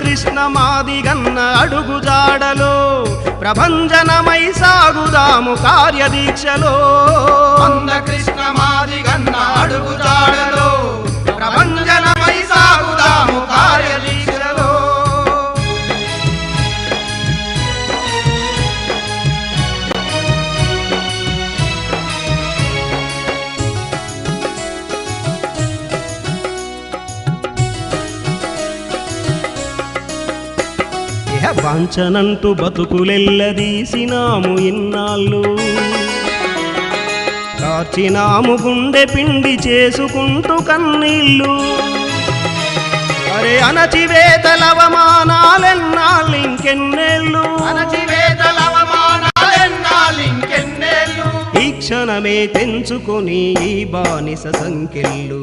కృష్ణ మాదిగన్న అడుగుజాడలో ప్రభంజనమై సాగుదాము కార్యదీక్షలో. కృష్ణ మాదిగన్న అడుగుజాడలో ప్రభంజనమై సాగుదాము కార్యదీక్షలో. వాంఛనంటూ బతుకులెల్లదీసినాము ఇన్నాళ్ళు, కార్చినాము గుండె పిండి చేసుకుంటూ కన్నీళ్ళు. అరే అణచివేతలవమానాలెన్నాళ్ళు ఇంకెన్నేళ్ళు, ఈ క్షణమే తెంచుకొని ఈ బానిస సంకెళ్ళు.